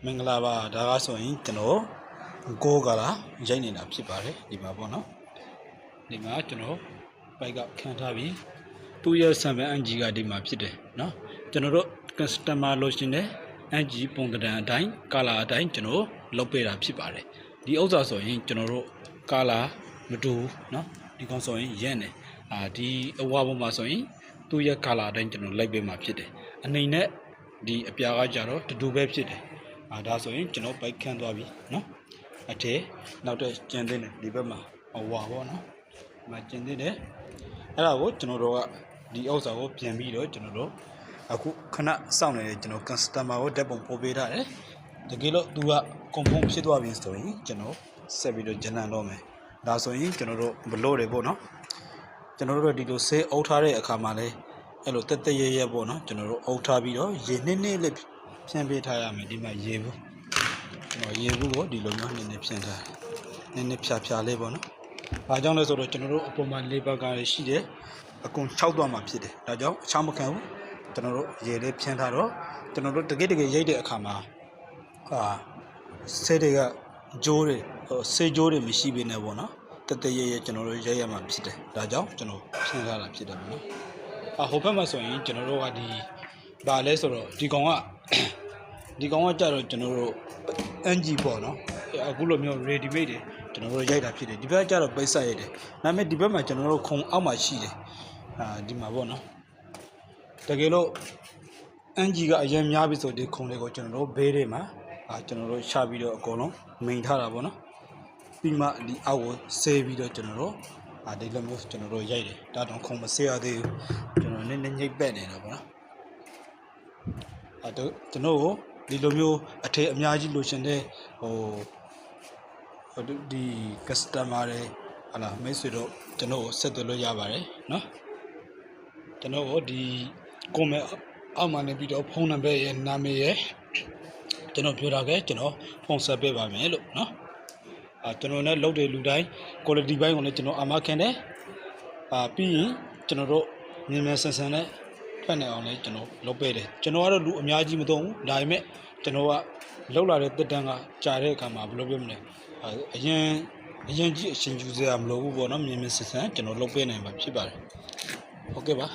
မင်္ဂလာပါဒါကဆိုရင်ကျွန်တော်ကိုကလာရိုက်နေတာဖြစ်ပါတယ်ဒီမှာပေါ့နော်ဒီမှာကျွန်တော်ပိုက်ကခံထားပြီးသူ့ရဲ့ဆမ်ပယ်အန်ဂျီကဒီမှာဖြစ်တယ်နော်ကျွန်တော်တို့ customer လို့ရှင်တဲ့အန်ဂျီပုံသဏ္ဍာန်အတိုင်းကာလာအတိုင်းကျွန်တော်လုပ်ပေးတာဖြစ်ပါတယ်ဒီဥစ္စာဆိုရင်ကျွန်တော်တို့ကာလာမတူနော်ဒီကောင်ဆိုရင်ရက်နေဒီအဝါပေါ်မှာဆိုရင်သူ့ရဲ့ကာလာအတိုင်းကျွန်တော်လိုက်ပေးမှာဖြစ်တယ်အနေနဲ့ဒီအပြာကကြတော့တူပဲဖြစ်တယ်ဒါဆိုရင်ကျွန်တော်ပိုက်ခန့်သွားပြီနော်အထဲနောက်တော့ကျန်သေးတယ်ဒီဘက်မှာအဝါပေါ့နော်ဒီမှာကျန်သေးတယ်အဲ့ဒါကိုကျွန်တော်တို့ကဒီဥစ္စာကိုပြန်ပြီးတော့ကျွန်တော်တို့အခုခဏစောင့်နေတယ်ကျွန်တော် customer ကိုဓာတ်ပုံပို့ပေးထားတယ်တကယ်လို့သူက confirm ဖြစ်သွားပြီဆိုရင်ကျွန်တော်ဆက်ပြီးတော့ဂျလန်တော့မယ်ဒါဆိုရင်ကျွန်တော်တို့ဘလို့တယ်ပေါ့နော်ကျွန်တော်တို့ဒီလိုဆေးအုပ်ထားတဲ့အခါမှာလဲအဲ့လိုတက်တက်ရဲရဲပေါ့နော်ကျွန်တော်တို့အုပ်ထားပြီးတော့ရေနည်းနည်းလေးဖြန့်ပေးထားရမယ်ဒီမှာရေဘူးကျွန်တော်ရေဘူးကိုဒီလိုမျိုးနည်းနည်းဖြန့်ထားနည်းနည်းဖြာလေးပေါ့နော်ဘာကြောင့်လဲဆိုတော့ကျွန်တော်တို့အပေါ်မှာလေးဘက်ကရှိတယ်အကုန်6သွားမှာဖြစ်တယ်ဒါကြောင့်အချောင်းမခံဘူးကျွန်တော်တို့ရေလေးဖြန့်ထားတော့ကျွန်တော်တို့တကယ်ရိတ်တဲ့အခါမှာဆေးတွေကဂျိုးတွေဆေးဂျိုးတွေမရှိဘဲနဲ့ပေါ့နော်တက်တက်ရဲရဲကျွန်တော်တို့ရိုက်ရမှာဖြစ်တယ်ဒါကြောင့်ကျွန်တော်ဖြန့်ထားတာဖြစ်တယ်ပေါ့နော်ဟိုဘက်မှာဆိုရင်ကျွန်တော်တို့ကဒီဘာလဲဆိုတော့ဒီကောင်ကကြတော့ကျွန်တော်တို့ NG ပေါ့နော်အခုလိုမျိုး ready made တွေကျွန်တော်တို့ရိုက်တာဖြစ်တယ်ဒီဘက်ကျတော့ပိတ်ဆက်ရိုက်တယ်ဒါပေမဲ့ဒီဘက်မှာကျွန်တော်တို့ခုံအောက်မှာရှိတယ်ဒီမှာပေါ့နော်တကယ်လို့ NG ကအရင်များပြီဆိုဒီခုံလေးကိုကျွန်တော်တို့ဘေးတွေမှာကျွန်တော်တို့ချပြီးတော့အကုန်လုံးမိန်ထားတာပေါ့နော်ပြီးမှဒီအောက်ကိုဆေးပြီးတော့ကျွန်တော်တို့ဒီလိုမျိုးကျွန်တော်တို့ရိုက်တယ်ဒါတော့ခုံမဆေးရသေးဘူးကျွန်တော်နည်းနည်းညိတ်ပက်နေတာပေါ့နော်ကျွန်တော်ကိုဒီလိုမျိုးအထည်အများကြီးလိုချင်တဲ့ဒီ customer တွေဟာလာမိတ်ဆွေတို့ကျွန်တော်ကိုဆက်သွယ်လို့ရပါတယ်နော်ကျွန်တော်ကိုဒီ comment အောက်မှာနေပြီးတော့ဖုန်းနံပါတ်ရဲ့နာမည်ရဲ့ကျွန်တော်ပြောထားခဲ့ကျွန်တော်ဖုန်းဆက်ပေးပါမယ်လို့နော်ကျွန်တော်နဲ့လုပ်တဲ့လူတိုင်း quality ဘိုင်းကိုလည်းကျွန်တော်အာမခံတယ်ပြီးရင်ကျွန်တော်တို့မြန်ဆန်ဆန်နဲ့ဖက်နေအောင်လည်းကျွန်တော်လုပ်ပေးတယ်ကျွန်တော်ကတော့လူအများကြီးမသုံးဘူးဒါပေမဲ့ကျွန်တော်ကလောက်လာတဲ့တက်တန်းကကြာတဲ့အခါမှာဘယ်လိုပြောမလဲအရင်ကြီးအရှင်ယူစရာမလိုဘူးပေါ့နော်မြန်ဆန်ဆန်ကျွန်တော်လုပ်ပေးနိုင်မှာဖြစ်ပါတယ်ဟုတ်ကဲ့ပါ